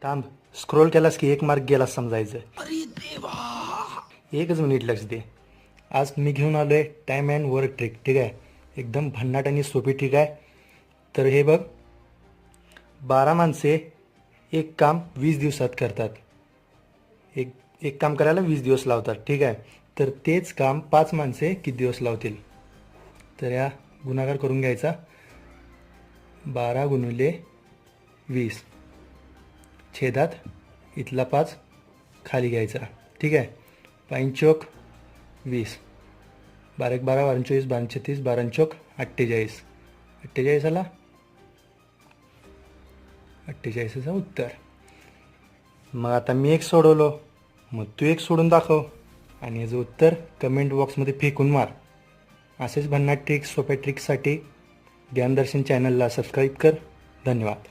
थांब, स्क्रोल केलास की एक मार्क गेला समजायचं. अरे देवा. एकच मिनिट लक्ष दे. आज मी घेऊन आलो आहे टाईम अँड वर्क ट्रिक. ठीक आहे, एकदम भन्नाट आणि सोपी ट्रिक आहे. तर हे बघ, 12 माणसे एक काम 20 दिवसात करतात. एक काम करायला 20 दिवस लावतात. ठीक आहे, तर तेच काम 5 माणसे किती दिवस लावतील? तर या गुणाकार करून घ्यायचा. 12 गुणिले 20 छेदात इथला 5 खाली घ्यायचा. ठीक आहे, 5 चोक 20, 12 एक 12, 12 24, 12 36, 12 चोक 48. 48 आला, 48चं उत्तर. मग आता मी एक सोडवलो, मग तू एक सोडून दाखव आणि याचं उत्तर कमेंट बॉक्समध्ये फेकून मार. असेच भन्नाट ट्रिक्स, सोप्या ट्रिक्ससाठी ज्ञानदर्शन चॅनलला सबस्क्राईब कर. धन्यवाद.